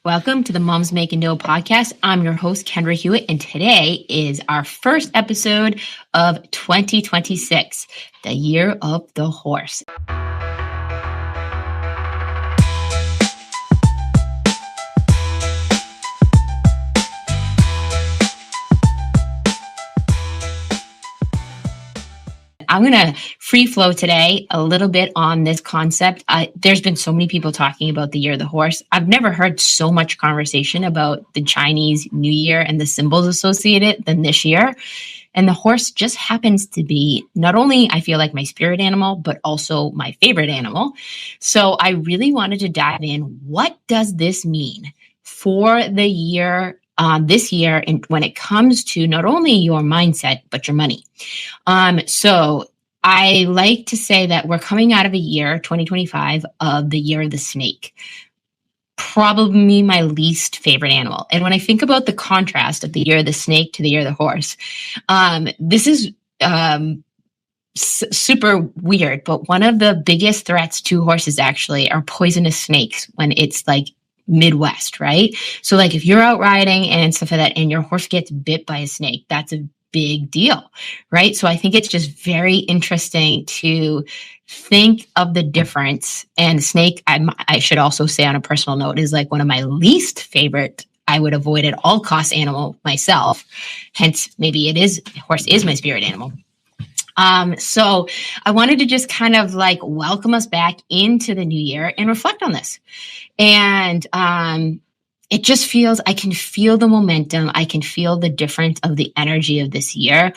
Welcome to the Moms Making Dough podcast. I'm your host, Kendra Hewitt, and today is our first episode of 2026, the year of the horse. I'm going to free flow today a little bit on this concept. There's been so many people talking about the year of the horse. I've never heard so much conversation about the Chinese New Year and the symbols associated than this year. And the horse just happens to be not only, I feel like, my spirit animal, but also my favorite animal. So I really wanted to dive in. What does this mean for the year this year, and when it comes to not only your mindset, but your money? So I like to say that we're coming out of a year, 2025, of the year of the snake. Probably my least favorite animal. And when I think about the contrast of the year of the snake to the year of the horse, this is super weird, but one of the biggest threats to horses actually are poisonous snakes when it's like Midwest, right? So like if you're out riding and stuff like that and your horse gets bit by a snake, that's a big deal, right? So I think it's just very interesting to think of the difference. And snake, I should also say on a personal note, is like one of my least favorite, I would avoid at all costs animal myself. Hence, maybe horse is my spirit animal. So I wanted to just kind of like welcome us back into the new year and reflect on this. And it just feels, I can feel the momentum. I can feel the difference of the energy of this year,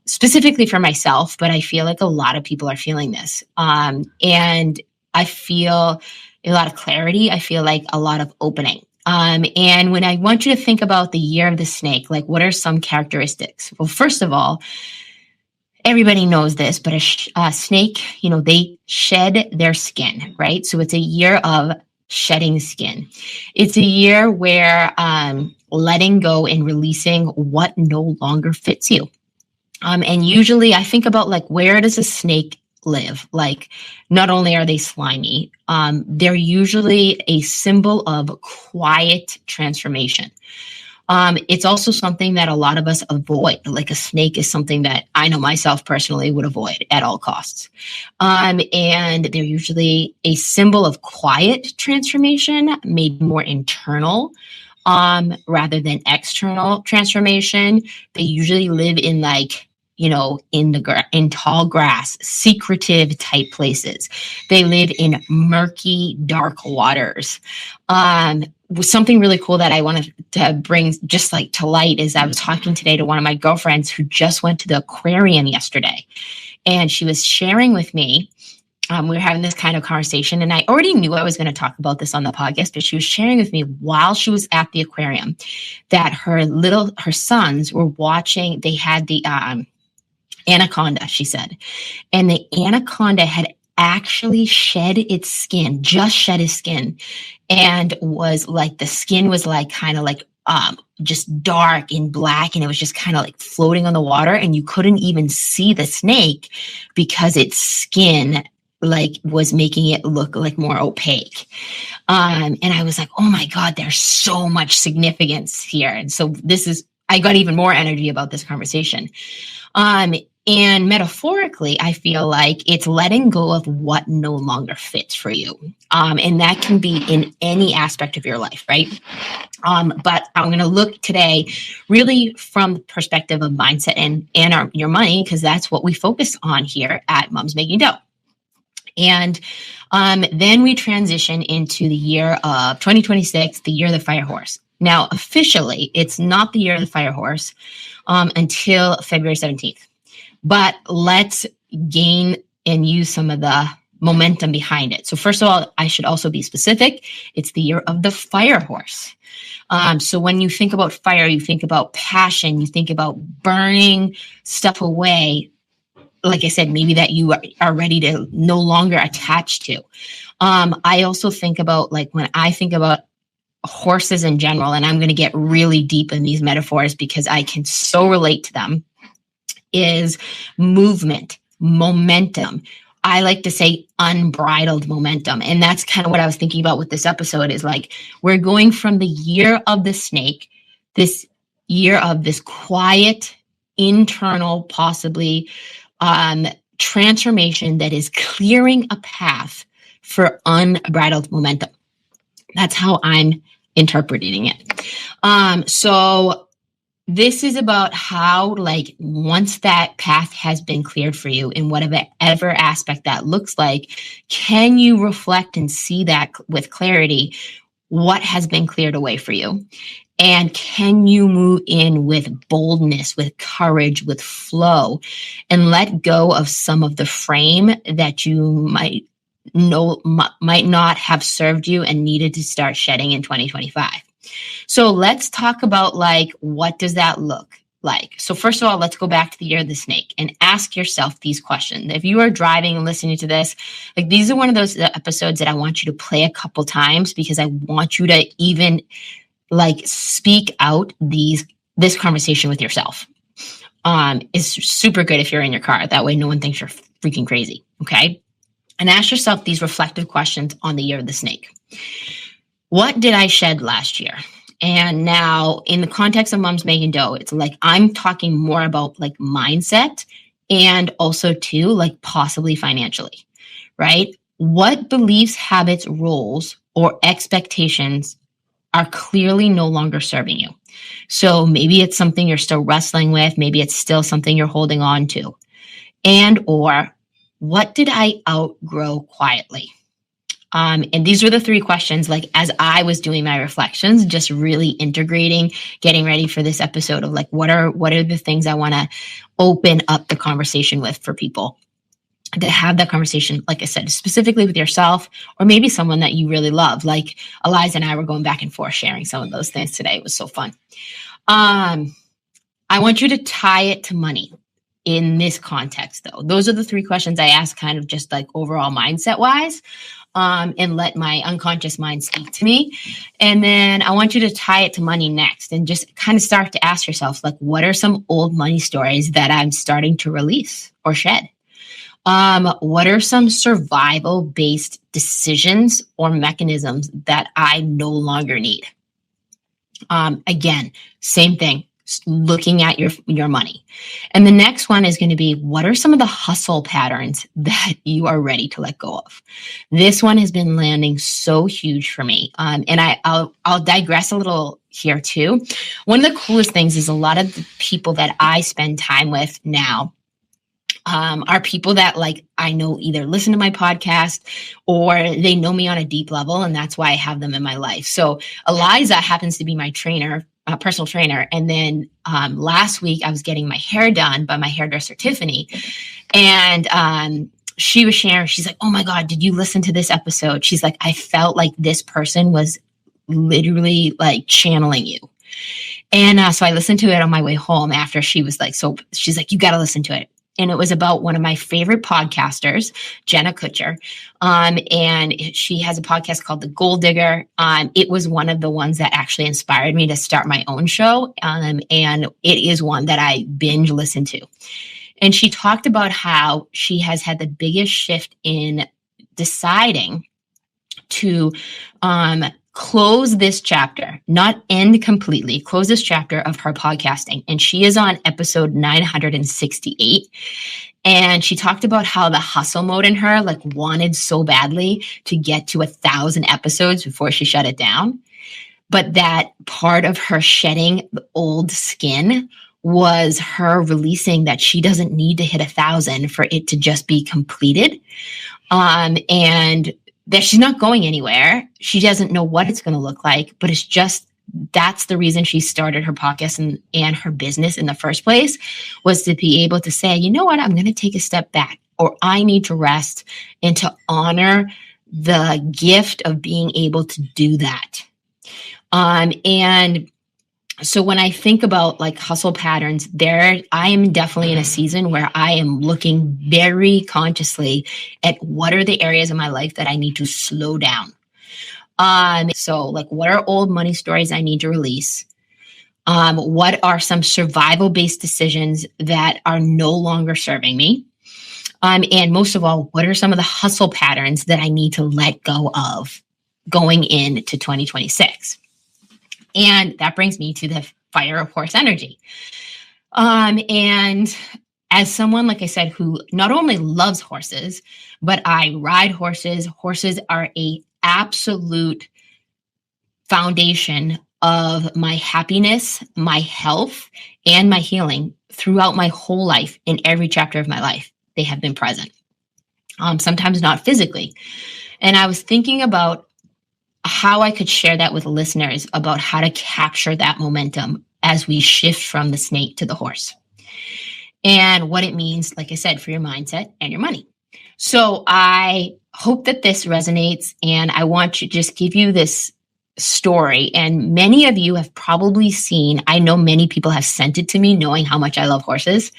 specifically for myself, but I feel like a lot of people are feeling this. And I feel a lot of clarity. I feel like a lot of opening. And when I want you to think about the year of the snake, like what are some characteristics? Well, first of all, everybody knows this, but a snake, they shed their skin, right? So it's a year of shedding skin. It's a year where letting go and releasing what no longer fits you. And usually I think about like, where does a snake live? Like, not only are they slimy, they're usually a symbol of quiet transformation. It's also something that a lot of us avoid. Like a snake is something that I know myself personally would avoid at all costs. And they're usually a symbol of quiet transformation, maybe more internal, rather than external transformation. They usually live in like, in tall grass, secretive type places. They live in murky, dark waters. Something really cool that I wanted to bring just like to light is I was talking today to one of my girlfriends who just went to the aquarium yesterday, and she was sharing with me. We were having this kind of conversation, and I already knew I was going to talk about this on the podcast, but she was sharing with me while she was at the aquarium that her sons were watching. They had the anaconda, she said, and the anaconda had actually shed its skin, and was like, the skin was like kind of like just dark and black, and it was just kind of like floating on the water, and you couldn't even see the snake because its skin like was making it look like more opaque. And I was like, oh my God, there's so much significance here. And so I got even more energy about this conversation. And metaphorically, I feel like it's letting go of what no longer fits for you. And that can be in any aspect of your life, right? But I'm going to look today really from the perspective of mindset and your money, because that's what we focus on here at Moms Making Dough. And then we transition into the year of 2026, the year of the fire horse. Now, officially, it's not the year of the fire horse until February 17th. But let's gain and use some of the momentum behind it. So first of all, I should also be specific. It's the year of the fire horse. So when you think about fire, you think about passion, you think about burning stuff away. Like I said, maybe that you are ready to no longer attach to. I also think about, like, when I think about horses in general, and I'm going to get really deep in these metaphors because I can so relate to them, is movement, momentum, I like to say unbridled momentum. And that's kind of what I was thinking about with this episode is like, we're going from the year of the snake, this year of this quiet, internal, possibly transformation that is clearing a path for unbridled momentum. That's how I'm interpreting it. So this is about how, like, once that path has been cleared for you in whatever aspect that looks like, can you reflect and see that with clarity, what has been cleared away for you? And can you move in with boldness, with courage, with flow, and let go of some of the frame that you might not have served you and needed to start shedding in 2025? So let's talk about, like, what does that look like? So first of all, let's go back to the year of the snake and ask yourself these questions. If you are driving and listening to this, like, these are one of those episodes that I want you to play a couple times, because I want you to even, like, speak out this conversation with yourself. It's super good if you're in your car. That way no one thinks you're freaking crazy, okay? And ask yourself these reflective questions on the year of the snake. What did I shed last year? And now, in the context of Moms Making Dough, it's like I'm talking more about, like, mindset, and also too, like, possibly financially, right? What beliefs, habits, roles, or expectations are clearly no longer serving you? So maybe it's something you're still wrestling with. Maybe it's still something you're holding on to. And or what did I outgrow quietly? And these were the three questions, like, as I was doing my reflections, just really integrating, getting ready for this episode of, like, what are the things I want to open up the conversation with for people to have that conversation, like I said, specifically with yourself, or maybe someone that you really love. Like Eliza and I were going back and forth sharing some of those things today. It was so fun. I want you to tie it to money in this context, though. Those are the three questions I ask, kind of just like overall mindset wise. And let my unconscious mind speak to me. And then I want you to tie it to money next, and just kind of start to ask yourself, like, what are some old money stories that I'm starting to release or shed? What are some survival-based decisions or mechanisms that I no longer need? Again, same thing. Looking at your money. And the next one is going to be, what are some of the hustle patterns that you are ready to let go of? This one has been landing so huge for me. And I'll digress a little here too. One of the coolest things is a lot of the people that I spend time with now are people that, like, I know either listen to my podcast or they know me on a deep level, and that's why I have them in my life. So Eliza happens to be my trainer, personal trainer. And then last week I was getting my hair done by my hairdresser, Tiffany. And she was sharing, she's like, oh my God, did you listen to this episode? She's like, I felt like this person was literally, like, channeling you. And so I listened to it on my way home after she was like, so she's like, you got to listen to it. And it was about one of my favorite podcasters, Jenna Kutcher. And she has a podcast called The Gold Digger. It was one of the ones that actually inspired me to start my own show. And it is one that I binge listen to. And she talked about how she has had the biggest shift in deciding to close this chapter, not end completely, close this chapter of her podcasting. And she is on episode 968. And she talked about how the hustle mode in her, like, wanted so badly to get to 1,000 episodes before she shut it down. But that part of her shedding the old skin was her releasing that she doesn't need to hit 1,000 for it to just be completed. And that she's not going anywhere. She doesn't know what it's going to look like, but it's just, that's the reason she started her podcast and her business in the first place, was to be able to say, you know what, I'm going to take a step back, or I need to rest, and to honor the gift of being able to do that. And so when I think about, like, hustle patterns, I am definitely in a season where I am looking very consciously at what are the areas of my life that I need to slow down. So, like, what are old money stories I need to release? What are some survival-based decisions that are no longer serving me? And most of all, what are some of the hustle patterns that I need to let go of going into 2026? And that brings me to the fire of horse energy. And as someone, like I said, who not only loves horses, but I ride horses, horses are a absolute foundation of my happiness, my health, and my healing throughout my whole life. In every chapter of my life, they have been present. Sometimes not physically. And I was thinking about how I could share that with listeners about how to capture that momentum as we shift from the snake to the horse, and what it means, like I said, for your mindset and your money. So I hope that this resonates, and I want to just give you this story. And many of you have probably seen, I know many people have sent it to me knowing how much I love horses.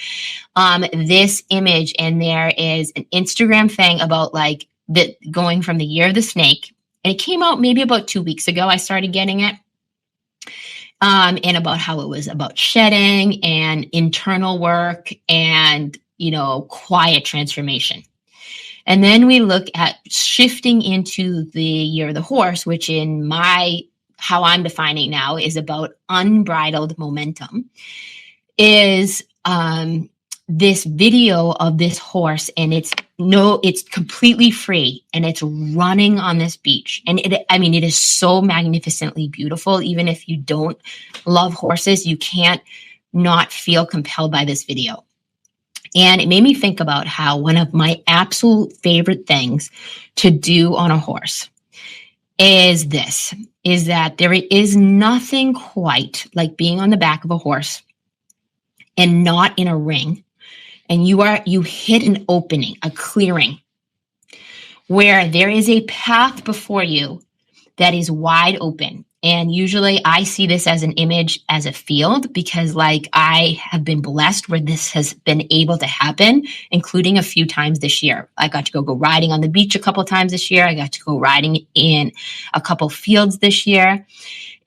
This image, and there is an Instagram thing about like the going from the year of the snake. And it came out maybe about 2 weeks ago. I started getting it. And about how it was about shedding and internal work and, quiet transformation. And then we look at shifting into the year of the horse, which in how I'm defining now is about unbridled momentum, is this video of this horse, and it's completely free, and it's running on this beach. And it is so magnificently beautiful. Even if you don't love horses, you can't not feel compelled by this video. And it made me think about how one of my absolute favorite things to do on a horse is that there is nothing quite like being on the back of a horse and not in a ring. And you hit an opening, a clearing, where there is a path before you that is wide open. And usually I see this as an image as a field, because like I have been blessed where this has been able to happen, including a few times this year. I got to go riding on the beach a couple times this year. I got to go riding in a couple fields this year.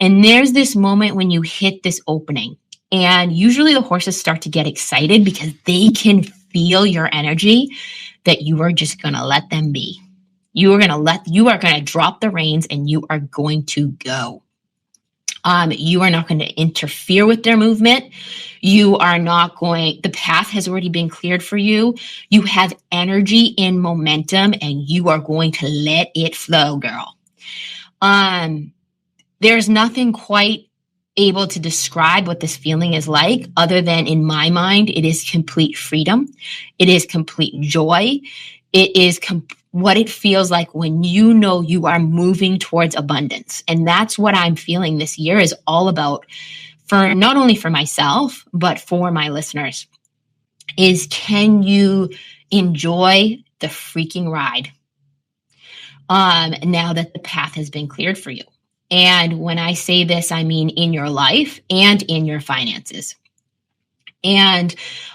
And there's this moment when you hit this opening. And usually the horses start to get excited because they can feel your energy, that you are just going to let them be. You are going to drop the reins and you are going to go. You are not going to interfere with their movement. The path has already been cleared for you. You have energy and momentum, and you are going to let it flow, girl. There's nothing quite able to describe what this feeling is like, other than in my mind, it is complete freedom. It is complete joy. It is what it feels like when you know you are moving towards abundance. And that's what I'm feeling this year is all about, for not only for myself, but for my listeners, is can you enjoy the freaking ride now that the path has been cleared for you? And when I say this, I mean in your life and in your finances. And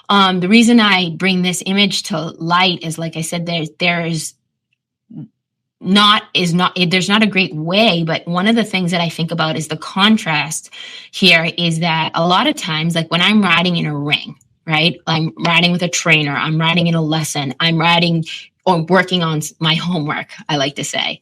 the reason I bring this image to light is, like I said, there's not a great way, but one of the things that I think about is the contrast here is that a lot of times, like when I'm riding in a ring, right? I'm riding with a trainer, I'm riding in a lesson, I'm riding or working on my homework, I like to say.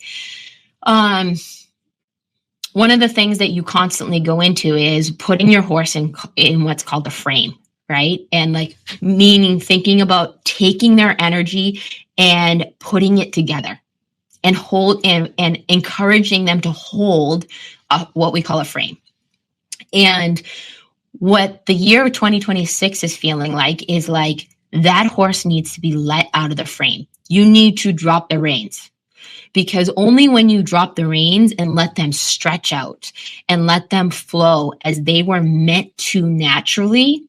One of the things that you constantly go into is putting your horse in what's called the frame, right? And like meaning thinking about taking their energy and putting it together and hold and encouraging them to hold what we call a frame. And what the year of 2026 is feeling like is like that horse needs to be let out of the frame. You need to drop the reins. Because only when you drop the reins and let them stretch out and let them flow as they were meant to naturally,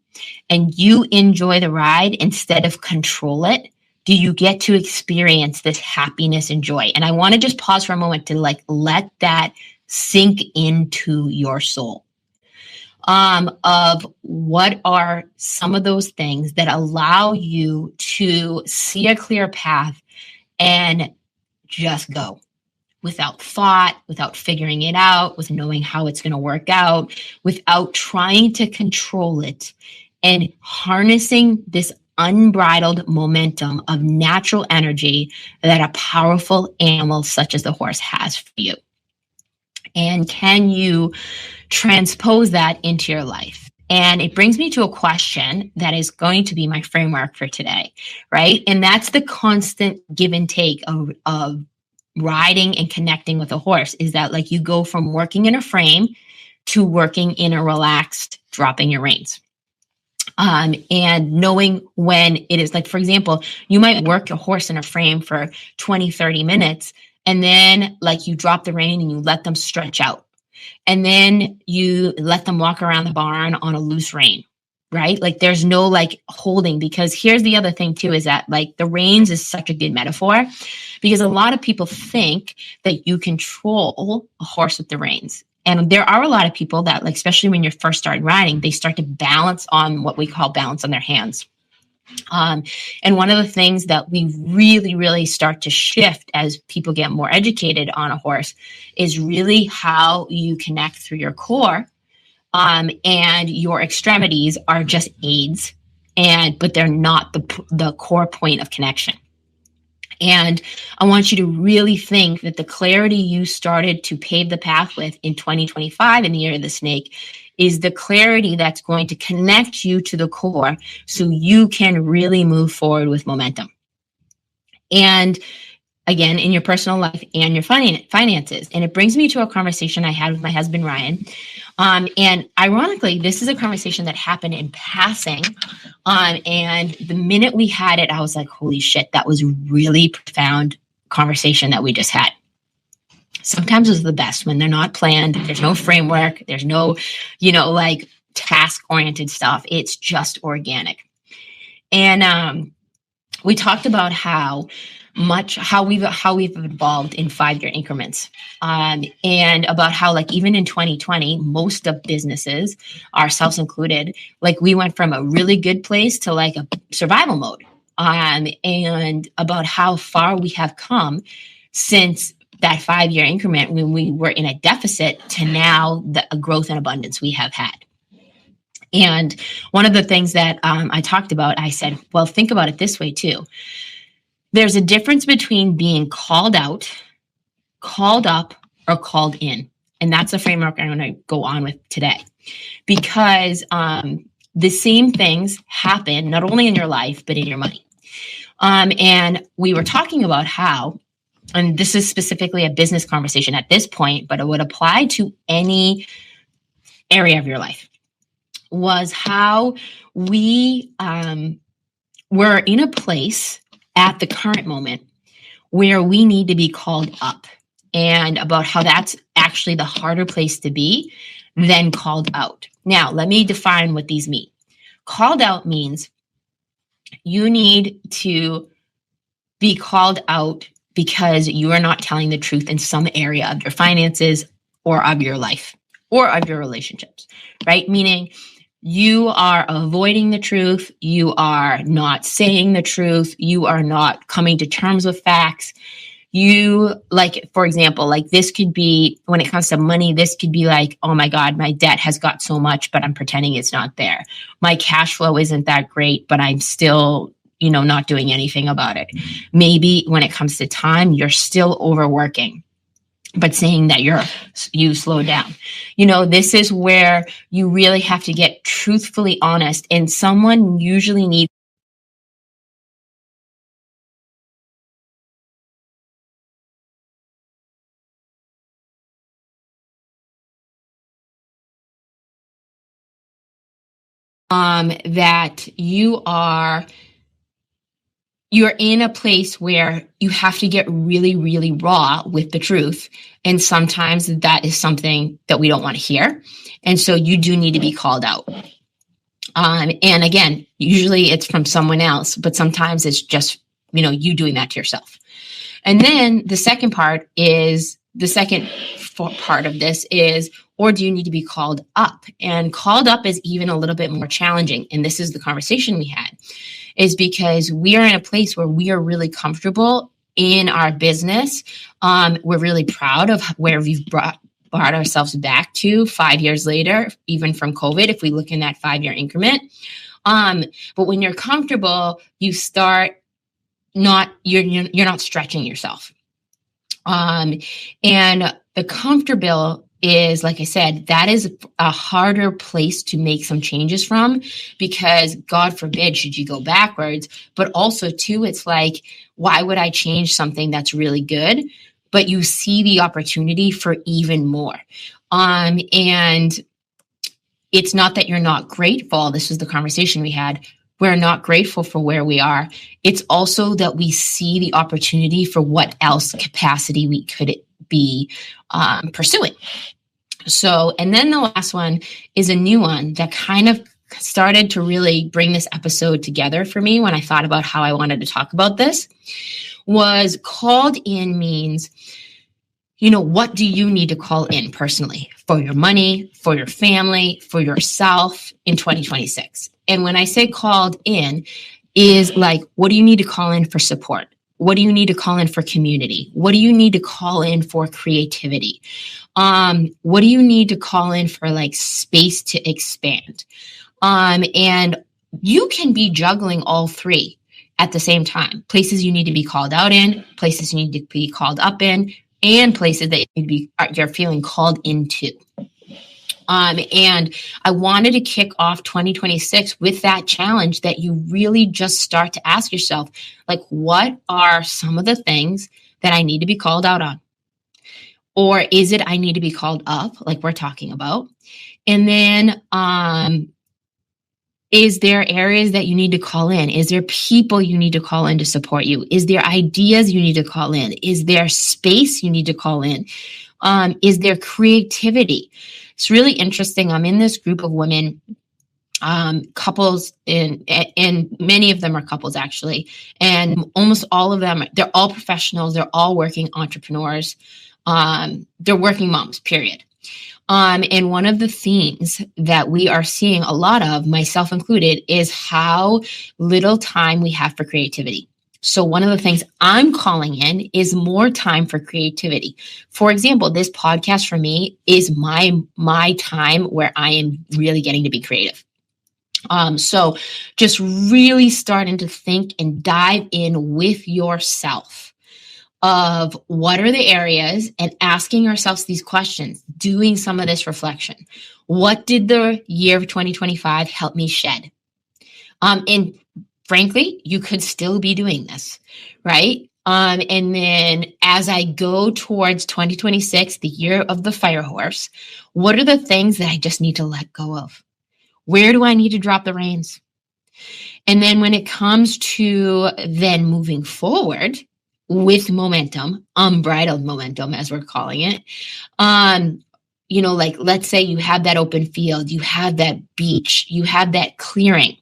and you enjoy the ride instead of control it, do you get to experience this happiness and joy. And I want to just pause for a moment to like let that sink into your soul. Of what are some of those things that allow you to see a clear path and just go without thought, without figuring it out, with knowing how it's going to work out, without trying to control it, and harnessing this unbridled momentum of natural energy that a powerful animal such as the horse has for you? And can you transpose that into your life? And it brings me to a question that is going to be my framework for today, right? And that's the constant give and take of riding and connecting with a horse, is that like you go from working in a frame to working in a relaxed, dropping your reins. And knowing when it is, like, for example, you might work your horse in a frame for 20, 30 minutes, and then like you drop the rein and you let them stretch out. And then you let them walk around the barn on a loose rein, right? Like there's no like holding, because here's the other thing too, is that like the reins is such a good metaphor, because a lot of people think that you control a horse with the reins. And there are a lot of people that, like, especially when you're first starting riding, they start to balance on what we call balance on their hands. And one of the things that we really, really start to shift as people get more educated on a horse is really how you connect through your core. And your extremities are just aids, but they're not the core point of connection. And I want you to really think that the clarity you started to pave the path with in 2025, in the year of the snake, is the clarity that's going to connect you to the core so you can really move forward with momentum. And again, in your personal life and your finances. And it brings me to a conversation I had with my husband, Ryan. And ironically, this is a conversation that happened in passing. And the minute we had it, I was like, holy shit, that was a really profound conversation that we just had. Sometimes it's the best when they're not planned. There's no framework. There's no, like task-oriented stuff. It's just organic. And we talked about how we've evolved in 5-year increments, and about how, like, even in 2020, most of businesses, ourselves included, like we went from a really good place to like a survival mode, and about how far we have come since that 5-year increment when we were in a deficit to now the growth and abundance we have had. And one of the things that I talked about, I said, well, think about it this way too. There's a difference between being called out, called up, or called in. And that's the framework I'm going to go on with today. Because the same things happen not only in your life, but in your money. And we were talking about how, and this is specifically a business conversation at this point, but it would apply to any area of your life, was how we were in a place at the current moment where we need to be called up, and about how that's actually the harder place to be than called out. Now, let me define what these mean. Called out means you need to be called out because you are not telling the truth in some area of your finances or of your life or of your relationships, right? Meaning you are avoiding the truth. You are not saying the truth. You are not coming to terms with facts. You, like, for example, like this could be, when it comes to money, this could be like, oh my God, my debt has got so much, but I'm pretending it's not there. My cash flow isn't that great, but I'm still, not doing anything about it. Maybe when it comes to time, you're still overworking, but saying that you slow down. This is where you really have to get truthfully honest, and someone usually needs that you're in a place where you have to get really, really raw with the truth. And sometimes that is something that we don't want to hear. And so you do need to be called out. And again, usually it's from someone else, but sometimes it's just, you doing that to yourself. And then the second part of this is, or do you need to be called up? And called up is even a little bit more challenging. And this is the conversation we had, is because we are in a place where we are really comfortable in our business. We're really proud of where we've brought ourselves back to 5 years later, even from COVID, if we look in that 5-year increment. But when you're comfortable, you start you're not stretching yourself. And the comfortable is, like I said, that is a harder place to make some changes from, because God forbid should you go backwards. But also too, it's like, why would I change something that's really good? But you see the opportunity for even more. And it's not that you're not grateful. This is the conversation we had. We're not grateful for where we are. It's also that we see the opportunity for what else capacity we could be pursuing. So, and then the last one is a new one that kind of started to really bring this episode together for me when I thought about how I wanted to talk about this. Was called in means, what do you need to call in personally for your money, for your family, for yourself in 2026? And when I say called in, is like, what do you need to call in for support? What do you need to call in for community? What do you need to call in for creativity? What do you need to call in for like space to expand? And you can be juggling all three at the same time. Places you need to be called out in, places you need to be called up in, and places that you're feeling called into. And I wanted to kick off 2026 with that challenge that you really just start to ask yourself, like, what are some of the things that I need to be called out on? Or is it I need to be called up, like we're talking about? And then is there areas that you need to call in? Is there people you need to call in to support you? Is there ideas you need to call in? Is there space you need to call in? Is there creativity? It's really interesting. I'm in this group of women, couples, and many of them are couples actually. And almost all of them, they're all professionals. They're all working entrepreneurs. They're working moms, period. And one of the themes that we are seeing a lot of, myself included, is how little time we have for creativity. So one of the things I'm calling in is more time for creativity. For example, this podcast for me is my time where I am really getting to be creative. So just really starting to think and dive in with yourself of what are the areas, and asking ourselves these questions, doing some of this reflection. What did the year of 2025 help me shed? And frankly, you could still be doing this, right? And then as I go towards 2026, the year of the fire horse, what are the things that I just need to let go of? Where do I need to drop the reins? And then when it comes to then moving forward with momentum, unbridled momentum, as we're calling it, like let's say you have that open field, you have that beach, you have that clearing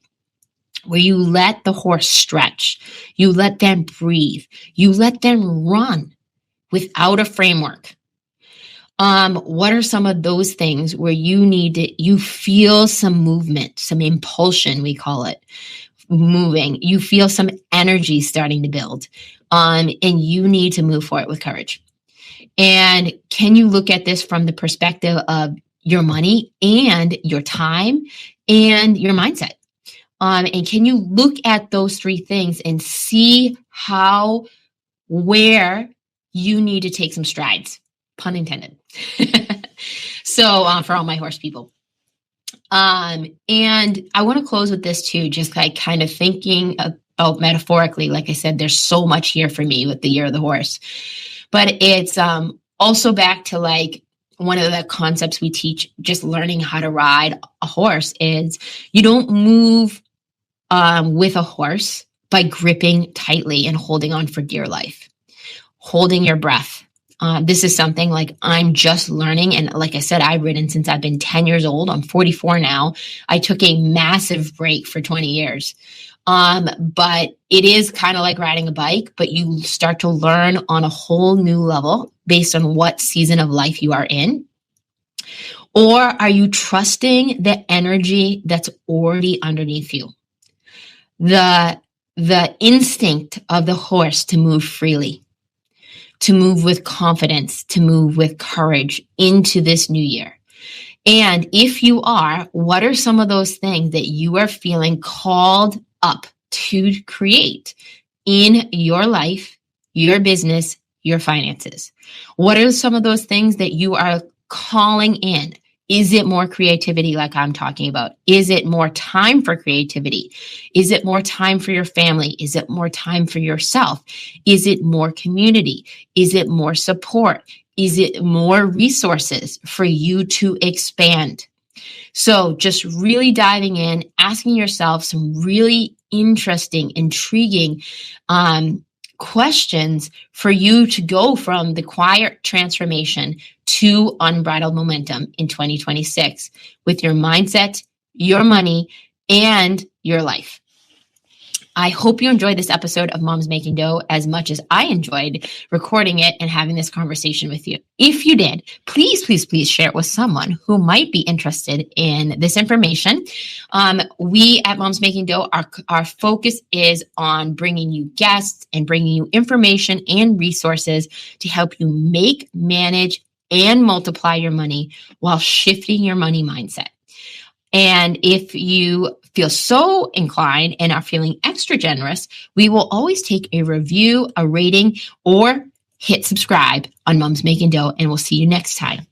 where you let the horse stretch, you let them breathe, you let them run without a framework. What are some of those things where you feel some movement, some impulsion, we call it, moving, you feel some energy starting to build, and you need to move for it with courage. And can you look at this from the perspective of your money and your time and your mindset? And can you look at those three things and see where you need to take some strides, pun intended. So for all my horse people. And I want to close with this too, just like kind of thinking about metaphorically, like I said, there's so much here for me with the year of the horse, but it's also back to like one of the concepts we teach, just learning how to ride a horse, is you don't move with a horse by gripping tightly and holding on for dear life, holding your breath. This is something like I'm just learning. And like I said, I've ridden since I've been 10 years old. I'm 44 now. I took a massive break for 20 years. But it is kind of like riding a bike, but you start to learn on a whole new level based on what season of life you are in. Or are you trusting the energy that's already underneath you? The instinct of the horse to move freely, to move with confidence, to move with courage into this new year. And if you are, what are some of those things that you are feeling called up to create in your life, your business, your finances? What are some of those things that you are calling in? Is it more creativity like I'm talking about? Is it more time for creativity? Is it more time for your family? Is it more time for yourself? Is it more community? Is it more support? Is it more resources for you to expand? So just really diving in, asking yourself some really interesting, intriguing questions for you to go from the quiet transformation to unbridled momentum in 2026 with your mindset, your money, and your life. I hope you enjoyed this episode of Moms Making Dough as much as I enjoyed recording it and having this conversation with you. If you did, please, please, please share it with someone who might be interested in this information. We at Moms Making Dough, our focus is on bringing you guests and bringing you information and resources to help you make, manage, and multiply your money while shifting your money mindset. And if you feel so inclined and are feeling extra generous, we will always take a review, a rating, or hit subscribe on Moms Making Dough, and we'll see you next time.